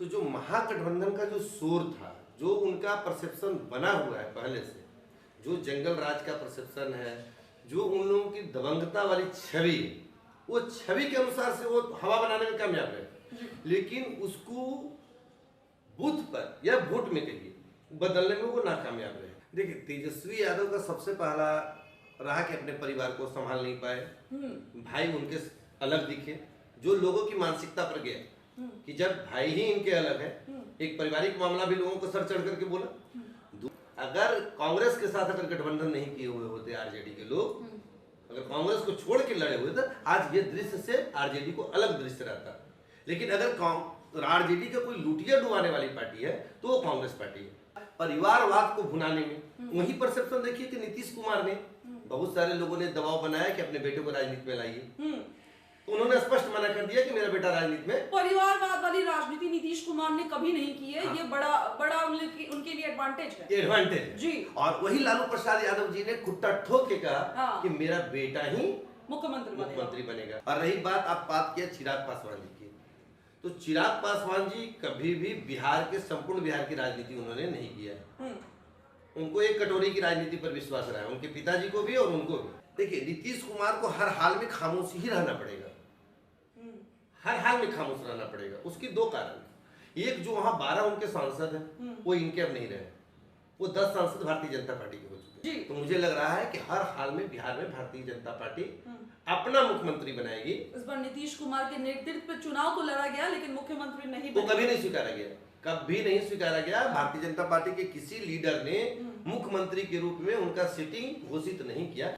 तो जो महागठबंधन का जो शोर था, जो उनका परसेप्शन बना हुआ है पहले से, जो जंगल राज का परसेप्शन है, जो उन लोगों की दबंगता वाली छवि, वो छवि के अनुसार से वो हवा बनाने में कामयाब है, लेकिन उसको बूथ पर या वोट में कहिए बदलने में वो नाकामयाब रहे। देखिए, तेजस्वी यादव का सबसे पहला रहा कि अपने परिवार को संभाल नहीं पाए, भाई उनके अलग दिखे, जो लोगों की मानसिकता पर गया कि जब भाई ही इनके अलग है, एक पारिवारिक मामला भी लोगों को सर चढ़ करके बोला। अगर कांग्रेस के साथ अगर गठबंधन नहीं किए हुए होते आरजेडी के लोग, अगर कांग्रेस को छोड़ के लड़े हुए थे, आज ये दृश्य से आरजेडी को अलग दृश्य रहता। लेकिन अगर आरजेडी का कोई लुटिया डुबाने वाली पार्टी है तो वो कांग्रेस पार्टी है। परिवारवाद को भुनाने में वही परसेप्शन देखिए कि नीतीश कुमार ने, बहुत सारे लोगों ने दबाव बनाया कि अपने बेटे को राजनीति में लाइए, तो उन्होंने स्पष्ट मना कर दिया कि मेरा बेटा राजनीति में। परिवारवाद वाली राजनीति नीतीश कुमार ने कभी नहीं की है। हाँ। ये बड़ा उनके लिए एडवांटेज है। एडवांटेज जी। और वही लालू प्रसाद यादव जी ने खुट्टा ठोक के कहा हाँ। कि मेरा बेटा ही मुख्यमंत्री बनेगा। और रही बात, आप बात किया चिराग पासवान जी की, तो चिराग पासवान जी कभी भी बिहार के संपूर्ण बिहार की राजनीति उन्होंने नहीं किया। उनको एक कटोरी की राजनीति पर विश्वास रहा है, उनके पिताजी को भी और उनको भी। देखिए, नीतीश कुमार को हर हाल में खामोश ही रहना पड़ेगा, हर हाल में खामोश रहना पड़ेगा। उसकी दो कारण, एक जो वहां 12 उनके सांसद हैं वो इनके अब नहीं रहे, वो 10 सांसद भारतीय जनता पार्टी के हो चुके हैं। तो मुझे लग रहा है कि हर हाल में बिहार में भारतीय जनता पार्टी अपना मुख्यमंत्री बनाएगी। इस बार नीतीश कुमार के नेतृत्व में चुनाव तो लड़ा गया, लेकिन मुख्यमंत्री नहीं, वो कभी नहीं स्वीकारा गया, कभी नहीं स्वीकारा गया। भारतीय जनता पार्टी के किसी लीडर ने मुख्यमंत्री के रूप में उनका सिटिंग घोषित नहीं किया।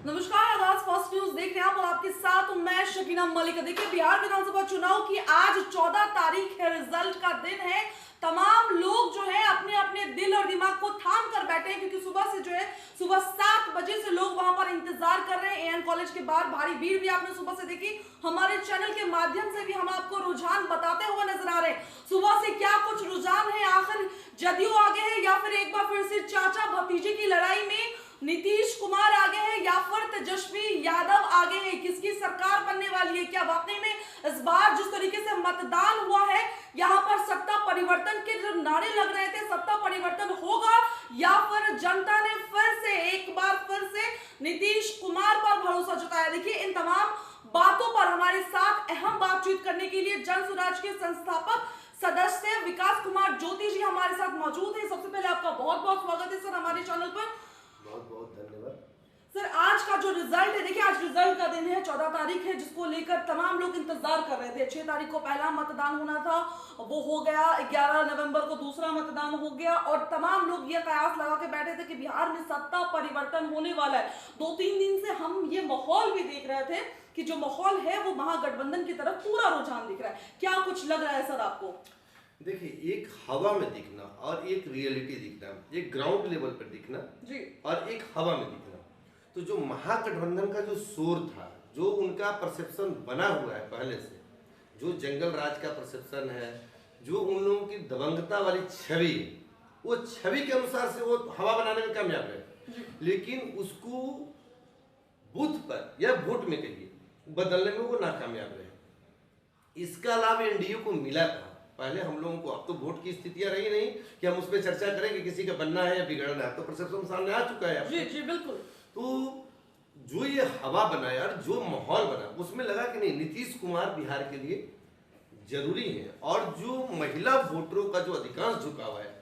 नमस्कार, आगाज फर्स्ट न्यूज देख रहे हैं आप और आपके साथ मैं शकीना मलिक। देखिए, बिहार विधानसभा चुनाव की आज 14 तारीख है, रिजल्ट का दिन है। तमाम लोग जो है अपने अपने दिल और दिमाग को थाम कर बैठे हैं, क्योंकि सुबह से जो है सुबह 7 बजे से लोग वहां पर इंतजार कर रहे हैं। एएन कॉलेज के बाहर भारी भीड़ भी आपने सुबह से देखी। हमारे चैनल के माध्यम से भी हम आपको रुझान बताते हुए नजर आ रहे हैं। सुबह से क्या कुछ रुझान है, आखिर जदयू आगे है या फिर एक बार फिर से चाचा भतीजे की लड़ाई में नीतीश कुमार आगे है या फिर तेजस्वी यादव आगे है, किसकी सरकार बनने वाली है? क्या वाकई में इस बार जिस तरीके से मतदान हुआ है, यहाँ पर सत्ता परिवर्तन के जो नारे लग रहे थे, सत्ता परिवर्तन होगा या फिर जनता ने फिर से एक बार फिर से नीतीश कुमार पर भरोसा जताया? देखिए, इन तमाम बातों पर हमारे साथ अहम बातचीत करने के लिए जन स्वराज के संस्थापक सदस्य विकास कुमार ज्योति जी हमारे साथ मौजूद है। सबसे पहले आपका बहुत बहुत स्वागत है सर हमारे चैनल पर। बहुत बहुत धन्यवाद सर। आज का जो रिजल्ट है, देखिए आज रिजल्ट का दिन है, 14 तारीख है, जिसको लेकर तमाम लोग इंतजार कर रहे थे। 6 तारीख को पहला मतदान होना था, वो हो गया। 11 नवंबर को दूसरा मतदान हो गया और तमाम लोग ये कयास लगा के बैठे थे कि बिहार में सत्ता परिवर्तन होने वाला है। 2-3 दिन से हम ये माहौल भी देख रहे थे कि जो माहौल है वो महागठबंधन की तरफ पूरा रुझान दिख रहा है। क्या कुछ लग रहा है सर आपको? देखिए, एक हवा में दिखना और एक रियलिटी दिखना, एक ग्राउंड लेवल पर दिखना जी, और एक हवा में दिखना। तो जो महागठबंधन का जो शोर था, जो उनका परसेप्शन बना हुआ है पहले से, जो जंगल राज का परसेप्शन है, जो उन लोगों की दबंगता वाली छवि, वो छवि के अनुसार से वो हवा बनाने में कामयाब है, लेकिन उसको बूथ पर या वोट में कहिए बदलने में वो नाकामयाब रहे। इसका लाभ एनडीए को मिला था। पहले हम लोगों को, अब तो वोट की स्थितियां रही नहीं कि हम उस पर चर्चा करें कि किसी का बनना है या बिगड़ना है, तो परसेप्शन सामने आ चुका है। जी जी बिल्कुल। तो जो ये हवा बना यार, जो माहौल बना, उसमें लगा कि नहीं, नीतीश कुमार बिहार के लिए जरूरी है। और जो महिला वोटरों का जो अधिकांश झुकाव है,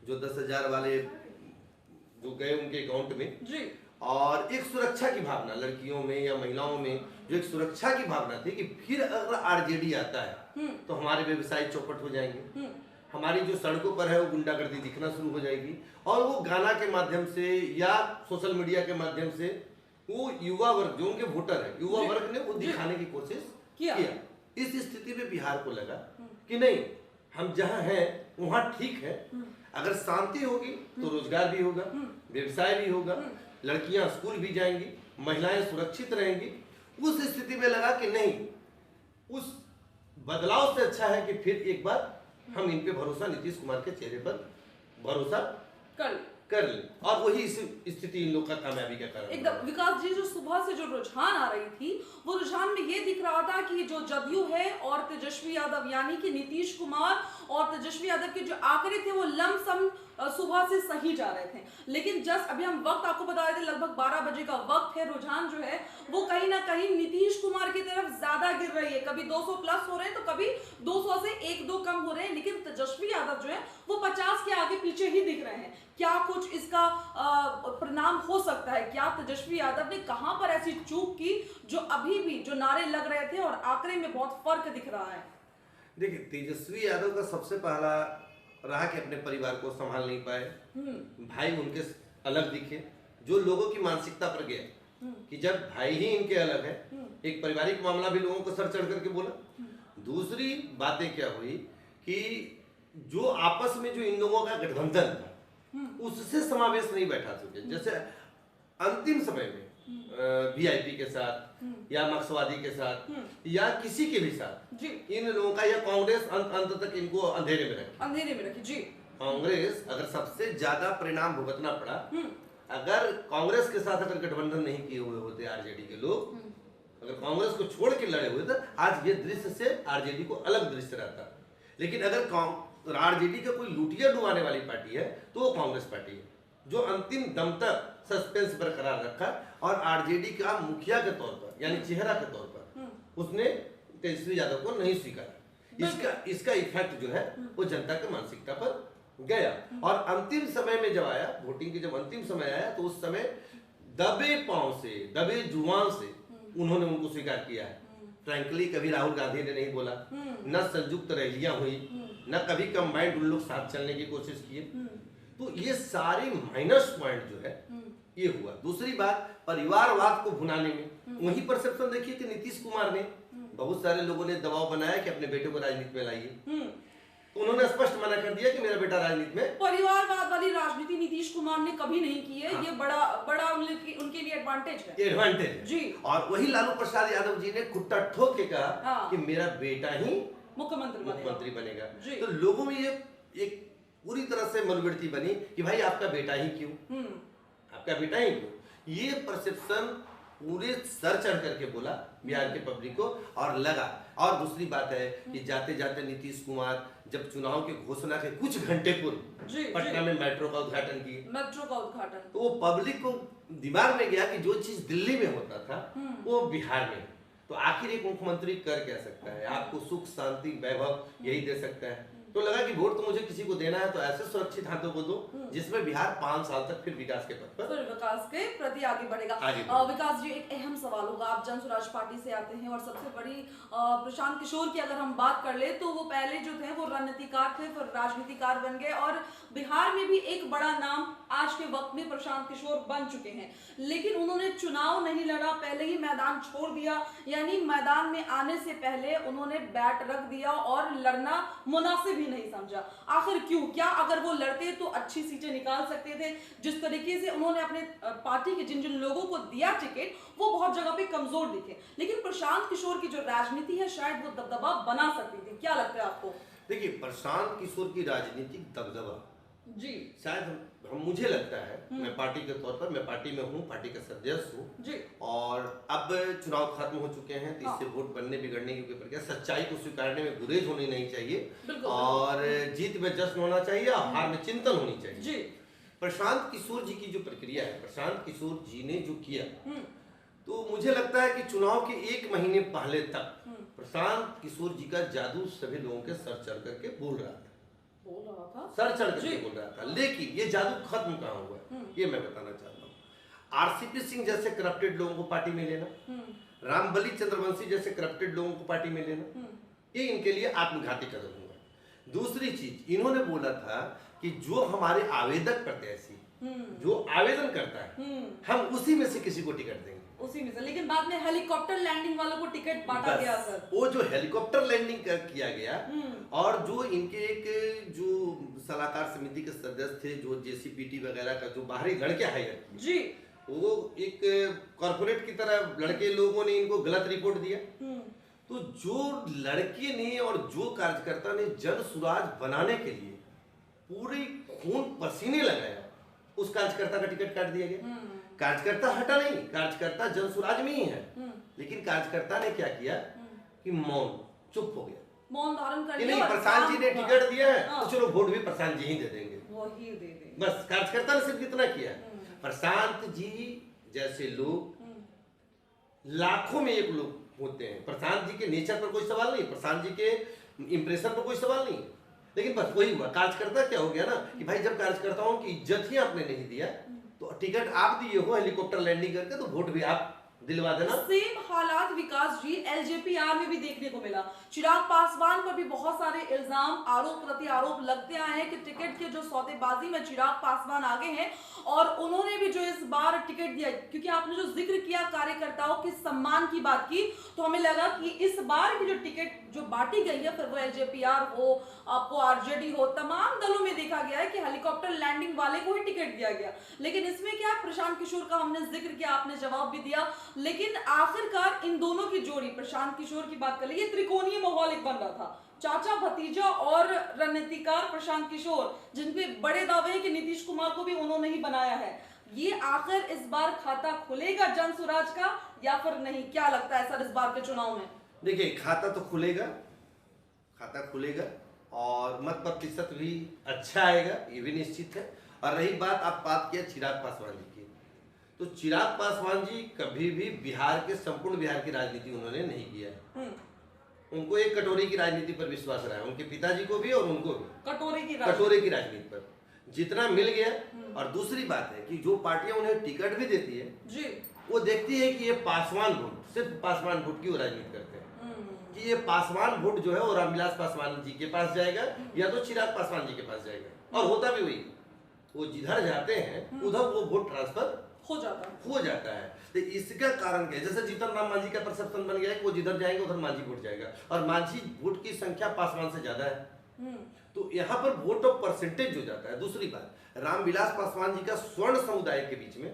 जो 10,000 वाले जो गए उनके अकाउंट में जी, और एक सुरक्षा की भावना लड़कियों में या महिलाओं में, जो एक सुरक्षा की भावना थी कि फिर अगर आरजेडी आता है तो हमारे व्यवसाय चौपट हो जाएंगे, हमारी जो सड़कों पर है वो गुंडागर्दी दिखना शुरू हो जाएगी, और वो गाना के माध्यम से या सोशल मीडिया के माध्यम से वो युवा वर्ग, जो उनके वोटर है, युवा वर्ग ने वो दिखाने की कोशिश किया। इस स्थिति में बिहार को लगा कि नहीं, हम जहाँ हैं वहाँ ठीक है, अगर शांति होगी तो रोजगार भी होगा, व्यवसाय भी होगा, लड़कियां स्कूल भी जाएंगी, महिलाएं सुरक्षित रहेंगी। उस स्थिति में लगा कि नहीं, उस बदलाव से अच्छा है कि फिर एक बार हम इन पे भरोसा, नीतीश कुमार के चेहरे पर भरोसा कर ले, और वही इस स्थिति इन लोग का कामयाबी का कारण। एकदम विकास जी, जो सुबह से जो रुझान आ रही थी, वो रुझान में ये दिख रहा था कि जो जदयू है और तेजस्वी यादव यानी कि नीतीश कुमार और तेजस्वी यादव के जो आंकड़े थे वो लमसम सुबह से सही जा रहे थे, लेकिन जस्ट अभी हम वक्त आपको बता रहे थे, लगभग 12 बजे का वक्त है, रुझान जो है वो कहीं ना कहीं नीतीश कुमार की तरफ ज्यादा गिर रही है। कभी 200 प्लस हो रहे हैं तो कभी 200 से 1-2 कम हो रहे हैं, लेकिन तेजस्वी यादव जो है वो 50 के आगे पीछे ही दिख रहे हैं। क्या कुछ इसका परिणाम हो सकता है? क्या तेजस्वी यादव ने कहां पर ऐसी चूक की जो अभी भी जो नारे लग रहे थे और आंकड़े में बहुत फर्क दिख रहा है? देखिए, तेजस्वी यादव का सबसे पहला रहा कि अपने परिवार को संभाल नहीं पाए, भाई उनके अलग दिखे, जो लोगों की मानसिकता पर गया कि जब भाई ही इनके अलग है, एक पारिवारिक मामला भी लोगों को सर चढ़ करके बोला। दूसरी बातें क्या हुई कि जो आपस में जो इन लोगों का गठबंधन था उससे समावेश नहीं बैठा सके। जैसे अंतिम समय में वीआईपी के साथ या मार्क्सवादी के साथ या किसी के भी साथ इन लोगों का, या कांग्रेस अंत तक इनको अंधेरे में रखी जी। कांग्रेस अगर सबसे ज्यादा परिणाम भुगतना पड़ा, अगर कांग्रेस के साथ अगर गठबंधन नहीं किए हुए होते आरजेडी के लोग, अगर कांग्रेस को छोड़ के लड़े हुए थे, आज ये दृश्य से आरजेडी को अलग दृश्य रहता। लेकिन अगर आरजेडी का कोई लुटिया डुबाने वाली पार्टी है तो वो कांग्रेस पार्टी है, जो अंतिम दम तक सस्पेंस बरकरार रखा और आरजेडी का मुखिया के तौर पर यानी चेहरा के तौर पर उसने तेजस्वी यादव को नहीं स्वीकारा। इसका इफेक्ट जो है वो जनता के मानसिकता पर गया। और अंतिम समय में जब आया, वोटिंग की जब अंतिम समय आया, तो उस समय दबे पांव से, दबे जुबान से उन्होंने उनको स्वीकार किया है। फ्रैंकली कभी राहुल गांधी ने नहीं बोला, न संयुक्त रैलियां हुई, न कभी कंबाइंड उन लोग साथ चलने की कोशिश किए। तो ये सारे माइनस पॉइंट जो है ये हुआ। दूसरी बात, परिवारवाद को भुनाने में वही परसेप्शन देखिए कि नीतीश कुमार ने, बहुत सारे लोगों ने दबाव बनाया कि अपने बेटे को राजनीति में लाइए, तो उन्होंने स्पष्ट मना कर दिया कि मेरा बेटा राजनीति में। परिवारवाद वाली राजनीति नीतीश कुमार ने कभी नहीं की है। ये बड़ा उनके लिए एडवांटेज है। एडवांटेज जी। और वही लालू प्रसाद यादव जी ने खुट्टा ठोक के कहा कि मेरा बेटा ही मुख्यमंत्री बनेगा। तो लोगों में ये एक पूरी तरह से मनोवृत्ति बनी कि भाई आपका बेटा ही क्यों, आपका बेटा ही क्यों। ये परसेप्शन पूरे सर चढ़ करके बोला बिहार के पब्लिक को और लगा। और दूसरी बात है कि जाते जाते नीतीश कुमार जब चुनाव की घोषणा के कुछ घंटे पूर्व पटना में मेट्रो का उद्घाटन किए, तो वो पब्लिक को दिमाग में गया कि जो चीज दिल्ली में होता था वो बिहार में, तो आखिर एक मुख्यमंत्री कर क्या सकता है, आपको सुख शांति वैभव यही दे सकता है। तो लगा कि वोट तो मुझे किसी को देना है तो ऐसे सुरक्षित हाथों को दो जिसमें बिहार 5 साल तक फिर विकास के पथ पर, फिर विकास के प्रति आगे बढ़ेगा। विकास जी, एक अहम सवाल होगा, आप जन स्वराज पार्टी से आते हैं और सबसे बड़ी प्रशांत किशोर की अगर हम बात कर ले तो वो पहले जो थे वो रणनीतिकार थे, फिर राजनीतिकार बन गए और बिहार में भी एक बड़ा नाम आज के वक्त में प्रशांत किशोर बन चुके हैं। लेकिन उन्होंने चुनाव नहीं लड़ा, पहले ही मैदान छोड़ दिया, यानी मैदान में आने से पहले उन्होंने बैट रख दिया और लड़ना मुनासिब ही नहीं समझा। आखिर क्यों? क्या अगर वो लड़ते तो अच्छी सीटें निकाल सकते थे? जिस तरीके से उन्होंने अपने पार्टी के जिन जिन लोगों को दिया टिकट, वो बहुत जगह पे कमजोर दिखे, लेकिन प्रशांत किशोर की जो राजनीति है शायद वो दबदबा बना सकती थी। क्या लगता है आपको? देखिए, प्रशांत किशोर की राजनीतिक दबदबा जी शायद मुझे लगता है, मैं पार्टी के तौर पर, मैं पार्टी में हूँ, पार्टी का सदस्य हूँ और अब चुनाव खत्म हो चुके हैं, तो इससे वोट बनने बिगड़ने की कोई प्रक्रिया, सच्चाई को स्वीकारने में गुरेज होनी नहीं चाहिए और जीत में जश्न होना चाहिए और हार में चिंतन होनी चाहिए। प्रशांत किशोर जी की जो प्रक्रिया है, प्रशांत किशोर जी ने जो किया, तो मुझे लगता है कि चुनाव के 1 महीने पहले तक प्रशांत किशोर जी का जादू सभी लोगों के सर चढ़ करके बोल रहा था, सर चढ़ करके बोल रहा था। लेकिन ये जादू खत्म कहाँ हुआ, ये मैं बताना चाहता हूँ। आरसीपी सिंह जैसे करप्टेड लोगों को पार्टी में लेना, रामबली चंद्रवंशी जैसे करप्टेड लोगों को पार्टी में लेना, ये इनके लिए आत्मघाती कदम हुआ। दूसरी चीज, इन्होंने बोला था कि जो हमारे आवेदक प्रत्याशी जो आवेदन करता है हम उसी में से किसी को टिकट देंगे, उसी में से। लेकिन बाद में हेलीकॉप्टर लैंडिंग वालों को टिकट बांटा गया सर। वो जो हेलीकॉप्टर लैंडिंग किया गया और जो इनके एक जो सलाहकार समिति के सदस्य थे, जो जेसीपीटी वगैरह का जो बाहरी लड़के हायर जी, वो एक कॉर्पोरेट की तरह लड़के लोगों ने इनको गलत रिपोर्ट दिया। तो जो लड़के ने और जो कार्यकर्ता ने जन सुराज बनाने के लिए पूरे खून पसीने लगाया, उस कार्यकर्ता का टिकट काट दिया गया। कार्यकर्ता हटा नहीं, कार्यकर्ता जन सुराज में ही है, लेकिन कार्यकर्ता ने क्या किया कि मौन, चुप हो गया। मौन धारण कर कि लिया नहीं, और प्रशांत जी ने काम- टिकट दिया है हाँ। तो चलो वोट भी प्रशांत जी ही दे देंगे, वही दे दे। बस। कार्यकर्ता ने सिर्फ इतना किया। प्रशांत जी जैसे लोग लाखों में एक लोग होते हैं। प्रशांत जी के नेचर पर कोई सवाल नहीं, प्रशांत जी के इंप्रेशन पर कोई सवाल नहीं, लेकिन बस वही हुआ। कार्यकर्ता क्या हो गया ना कि भाई जब कार्यकर्ताओं की इज्जत ही आपने नहीं दिया तो टिकट आप दिए हो हेलीकॉप्टर लैंडिंग करके, तो वोट भी आप दिलवा देना। सेम हालात विकास जी एलजेपीआर में भी देखने को मिला। चिराग पासवान पर भी बहुत सारे इल्जाम, आरोप प्रति आरोप लगते आए हैं कि टिकट के जो सौदेबाजी में चिराग पासवान आगे हैं और उन्होंने भी जो इस बार टिकट दिया, क्योंकि आपने जो जिक्र किया कार्यकर्ताओं के सम्मान की बात की, तो हमें लगा कि इस बार की जो टिकट जो बांटी गई है, फिर वो एलजेपीआर हो, आपको आरजेडी हो, तमाम दलों में देखा गया है कि हेलीकॉप्टर लैंडिंग वाले को ही टिकट दिया गया। लेकिन इसमें क्या, प्रशांत किशोर का हमने जिक्र किया, आपने जवाब भी दिया, लेकिन आखिरकार इन दोनों की जोड़ी, प्रशांत किशोर की बात कर ले, ये त्रिकोणीय माहौल एक बन रहा था। चाचा भतीजा और रणनीतिकार प्रशांत किशोर, जिनके बड़े दावे हैं कि नीतीश कुमार को भी उन्होंने ही बनाया है। ये आखिर इस बार खाता खुलेगा जन स्वराज का या फिर नहीं? क्या लगता है सर इस बार के चुनाव में? देखिए, खाता तो खुलेगा, खाता खुलेगा और मत प्रतिशत भी अच्छा आएगा, ये भी निश्चित है। और रही बात किया चिराग पासवान जी की, तो चिराग पासवान जी कभी भी बिहार के, संपूर्ण बिहार की राजनीति उन्होंने नहीं किया है। उनको एक कटोरी की राजनीति पर विश्वास रहा है, उनके पिताजी को भी और उनको भी। कटोरे की राजनीति पर जितना मिल गया। और दूसरी बात है कि जो पार्टियां उन्हें टिकट भी देती है जी, वो देखती है कि ये पासवान वोट, सिर्फ पासवान वोट की वो राजनीति करते हैं कि ये पासवान वोट जो है वो रामविलास पासवान जी के पास जाएगा या तो चिराग पासवान जी के पास जाएगा। और होता भी वही, वो जिधर जाते हैं उधर वो वोट ट्रांसफर हो जाता है। तो इसका कारण क्या है? जैसे जीतन राम मांझी का परसेप्शन बन गया है कि वो जिधर जाएंगे उधर मांझी वोट जाएगा, और मांझी वोट की संख्या पासवान से ज्यादा है, तो यहाँ पर वोट ऑफ परसेंटेज हो जाता है। दूसरी बात, रामविलास पासवान जी का स्वर्ण समुदाय के बीच में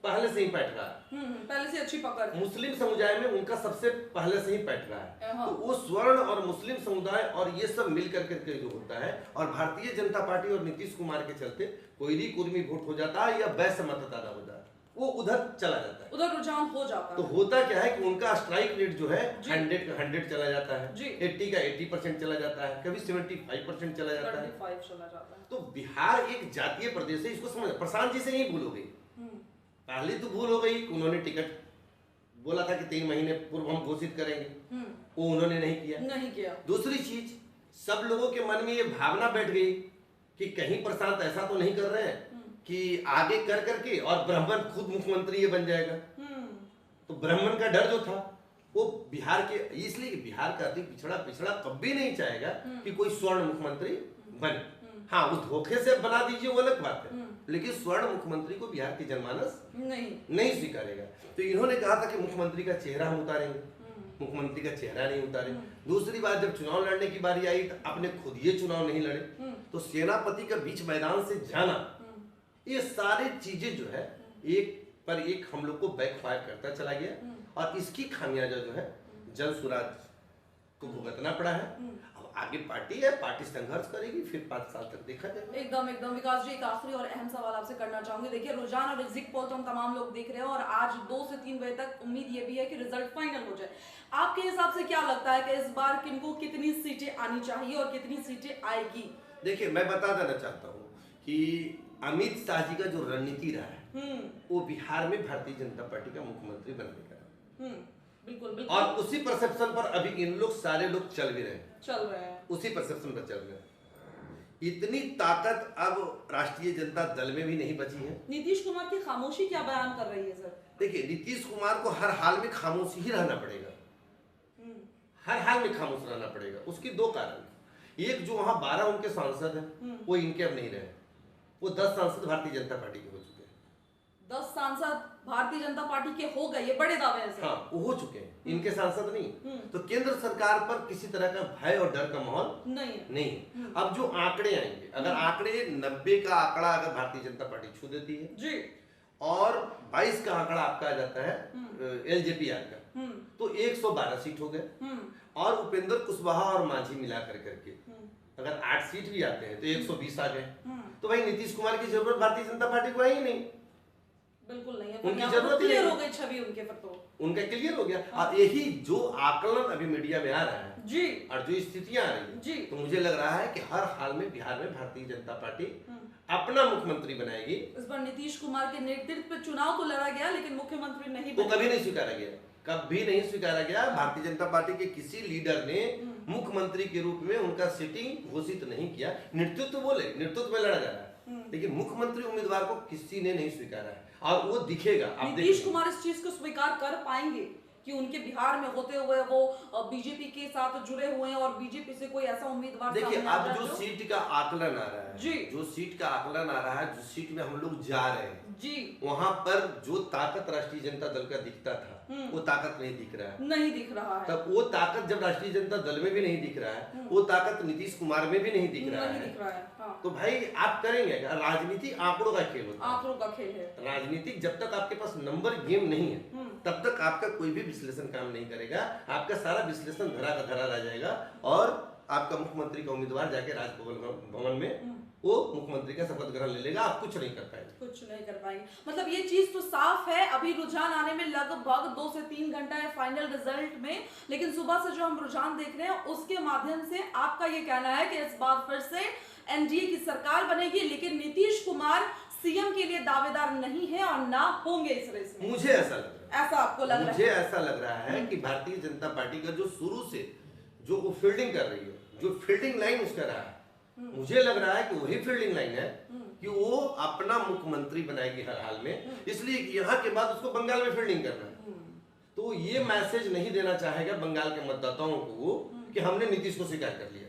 पहले से ही पैठ रहा है, पहले से अच्छी पकड़। मुस्लिम समुदाय में उनका सबसे पहले से ही पैठ रहा है। तो वो स्वर्ण और मुस्लिम समुदाय और ये सब मिल करके जो होता है, और भारतीय जनता पार्टी और नीतीश कुमार के चलते कोयली कुर्मी वोट हो जाता है या वैश्य मतदाता हो जाता है, वो उधर चला जाता है, उधर रुझान हो जाता है। तो होता क्या है कि उनका स्ट्राइक रेट जो है 100 का 100 चला जाता है, 80 का 80% चला जाता है, कभी 75% चला जाता है। 35 चला जाता है। तो बिहार एक जातीय प्रदेश है, इसको समझ। प्रशांत जी से ही भूल हो गई, पहली तो भूल हो गई, उन्होंने टिकट बोला था कि 3 महीने पूर्व हम घोषित करेंगे, वो उन्होंने नहीं किया। दूसरी चीज, सब लोगों के मन में ये भावना बैठ गई कि कहीं प्रशांत ऐसा तो नहीं कर रहे हैं कि आगे कर करके और ब्राह्मण खुद मुख्यमंत्री ये बन जाएगा। तो ब्राह्मण का डर जो था वो बिहार के, इसलिए बिहार का अति पिछड़ा कभी नहीं चाहेगा कि कोई स्वर्ण मुख्यमंत्री बने। हाँ, वो धोखे से बना दीजिए वो अलग बात है, लेकिन स्वर्ण मुख्यमंत्री को बिहार की जनमानस नहीं स्वीकारेगा। तो इन्होंने कहा था कि मुख्यमंत्री का चेहरा हम उतारेंगे, मुख्यमंत्री का चेहरा नहीं उतारे। दूसरी बात, जब चुनाव लड़ने की बारी आई तो आपने खुद ये चुनाव नहीं लड़े, तो सेनापति का बीच मैदान से जाना, ये सारी चीजें जो है एक पर एक हम लोग को बैकफायर करता चला गया, और इसकी खामियाजा जो है जन स्वराज को भुगतना पड़ा है। अब आगे पार्टी है, पार्टी संघर्ष करेगी, फिर 5 साल तक देखा जाएगा। एकदम विकास जी, एक आखिरी और अहम सवाल आपसे करना चाहूंगी। देखिए, रुझान और एग्जिट पोल तो हम तमाम लोग देख रहे हैं, और आज 2 से 3 बजे तक उम्मीद ये भी है कि रिजल्ट फाइनल हो जाए। आपके हिसाब से क्या लगता है कि इस बार किनको कितनी सीटें आनी चाहिए और कितनी सीटें आएगी? देखिए, मैं बता देना चाहता हूँ कि अमित शाह जी का जो रणनीति रहा है वो बिहार में भारतीय जनता पार्टी का मुख्यमंत्री बनने का, बिल्कुल। और उसी परसेप्शन पर अभी इन लोग सारे लोग चल भी रहे हैं, उसी परसेप्शन पर चल रहे हैं। इतनी ताकत अब राष्ट्रीय जनता दल में भी नहीं बची है। नीतीश कुमार की खामोशी क्या बयान कर रही है सर? देखिए, नीतीश कुमार को हर हाल में खामोश ही रहना पड़ेगा, हर हाल में खामोश रहना पड़ेगा। उसकी 2 कारण, एक जो वहां 12 उनके सांसद हैं वो इनके अब नहीं रहे, वो 10 सांसद भारतीय जनता पार्टी के हो चुके हैं। 10 सांसद भारतीय जनता पार्टी के हो गए, ये बड़े दावे हैं सर। हाँ, वो हो चुके हैं, इनके सांसद नहीं। तो केंद्र सरकार पर किसी तरह का भय और डर का माहौल नहीं। अब जो आंकड़े आएंगे, अगर आंकड़े 90 का आंकड़ा अगर भारतीय जनता पार्टी छू देती है जी, और 22 का आंकड़ा आपका आ जाता है एलजेपीआर का, तो 112 सीट हो गए। और उपेंद्र कुशवाहा और मांझी मिला करके अगर 8 सीट भी आते हैं तो 120 आ गए। तो भाई नीतीश कुमार की जरूरत भारतीय जनता पार्टी को है ही नहीं, बिल्कुल नहीं है। उनकी जरूरत ही नहीं हो गई छवि उनके पर, तो उनका क्लियर हो गया। और यही जो आकलन अभी मीडिया में आ रहा है जी और जो स्थितियां आ रही जी। है, तो मुझे लग रहा है कि हर हाल में बिहार में भारतीय जनता पार्टी अपना मुख्यमंत्री बनाएगी। इस बार नीतीश कुमार के नेतृत्व में चुनाव तो लड़ा गया लेकिन मुख्यमंत्री नहीं वो बने। कभी नहीं स्वीकारा गया, कभी नहीं स्वीकारा गया। भारतीय जनता पार्टी के किसी लीडर ने मुख्यमंत्री के रूप में उनका सिटिंग घोषित नहीं किया। नेतृत्व बोले, नेतृत्व में लड़ा जा रहा है, लेकिन मुख्यमंत्री उम्मीदवार को किसी ने नहीं स्वीकारा है, और वो दिखेगा। आप नीतीश देखिए, कुमार इस चीज को स्वीकार कर पाएंगे कि उनके बिहार में होते हुए वो बीजेपी के साथ जुड़े हुए हैं और बीजेपी से कोई ऐसा उम्मीदवार देखिए सामने आ अब जाए जो सीट का आकलन आ रहा है, जी। जो सीट का आकलन आ रहा है, जो सीट में हम लोग जा रहे हैं, जी वहां पर जो ताकत राष्ट्रीय जनता दल का दिखता था, वो ताकत नहीं दिख रहा है। नहीं दिख रहा है, तब वो ताकत जब राष्ट्रीय जनता दल में भी नहीं दिख रहा है, वो ताकत नीतीश कुमार में भी नहीं दिख रहा नहीं है। दिख रहा है। हाँ। तो भाई आप करेंगे क्या? राजनीति आंकड़ों का खेल होता है। आंकड़ों का खेल है। राजनीतिक जब तक आपके पास नंबर गेम नहीं है, तब तक आपका कोई भी विश्लेषण काम नहीं करेगा। आपका सारा विश्लेषण धरा का धरा रह जाएगा, और आपका मुख्यमंत्री का उम्मीदवार जाके भवन में वो मुख्यमंत्री का शपथ ग्रहण ले लेगा। आप कुछ नहीं कर पाएंगे, कुछ नहीं कर पाएंगे। मतलब ये चीज तो साफ है। अभी रुझान आने में लगभग 2 से 3 घंटा है फाइनल रिजल्ट में, लेकिन सुबह से जो हम रुझान देख रहे हैं उसके माध्यम से आपका ये कहना है कि इस बार फिर से एनडीए की सरकार बनेगी, लेकिन नीतीश कुमार सीएम के लिए दावेदार नहीं है और ना होंगे इस रेस में। मुझे ऐसा लग रहा है। ऐसा आपको लग रहा है? मुझे ऐसा लग रहा है कि भारतीय जनता पार्टी का जो शुरू से जो वो फील्डिंग कर रही है, जो फील्डिंग लाइन उसका रहा है, मुझे लग रहा है कि वही फील्डिंग लाइन है कि वो अपना मुख्यमंत्री बनाएगी हर हाल में, इसलिए कि यहाँ के बाद उसको बंगाल में फील्डिंग करना है। तो ये मैसेज नहीं देना चाहेगा बंगाल के मतदाताओं को वो कि हमने नीतीश को स्वीकार कर लिया,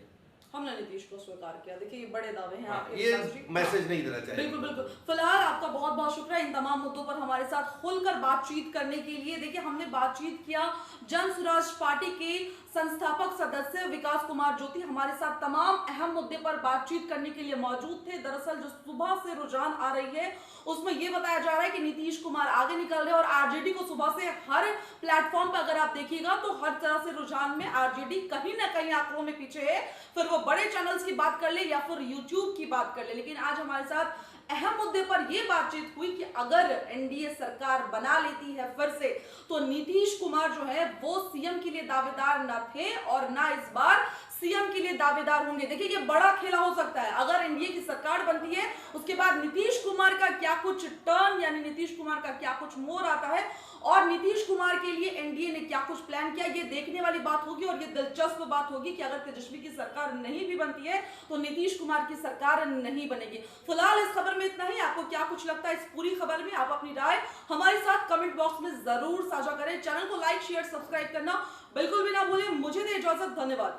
हमने नीतीश को स्वीकार किया। देखिए ये बड़े दावे हैं हाँ, आपके। ये मैसेज नहीं देना चाहिए। बिल्कुल बिल्कुल। फिलहाल आपका बहुत बहुत शुक्रिया इन तमाम मुद्दों पर हमारे साथ खुलकर बातचीत करने के लिए। देखिए हमने बातचीत किया जन स्वराज पार्टी के संस्थापक सदस्य विकास कुमार ज्योति हमारे साथ तमाम अहम मुद्दे पर बातचीत करने के लिए मौजूद थे। दरअसल जो सुबह से रुझान आ रही है उसमें यह बताया जा रहा है कि नीतीश कुमार आगे निकल रहे हैं, और आरजेडी को सुबह से हर प्लेटफॉर्म पर अगर आप देखिएगा तो हर तरह से रुझान में आरजेडी कहीं ना कहीं आंकड़ों में पीछे है, फिर वो बड़े चैनल्स की बात कर ले या फिर यूट्यूब की बात कर ले। लेकिन आज हमारे साथ अहम मुद्दे पर यह बातचीत हुई कि अगर एनडीए सरकार बना लेती है फिर से, तो नीतीश कुमार जो है वो सीएम के लिए दावेदार न थे और ना इस बार सीएम के लिए दावेदार होंगे। देखिए ये बड़ा खेला हो सकता है। अगर एनडीए की सरकार बनती है उसके बाद नीतीश कुमार का क्या कुछ टर्न, यानी नीतीश कुमार का क्या कुछ मोड़ आता है और नीतीश कुमार के लिए एनडीए ने क्या कुछ प्लान किया, ये देखने वाली बात होगी। और ये दिलचस्प बात होगी कि अगर तेजस्वी की सरकार नहीं भी बनती है तो नीतीश कुमार की सरकार नहीं बनेगी। फिलहाल इस खबर में इतना ही। आपको क्या कुछ लगता है इस पूरी खबर में? आप अपनी राय हमारे साथ कमेंट बॉक्स में जरूर साझा करें। चैनल को लाइक शेयर सब्सक्राइब करना बिल्कुल भी ना भूलें। मुझे दे इजाजत, धन्यवाद।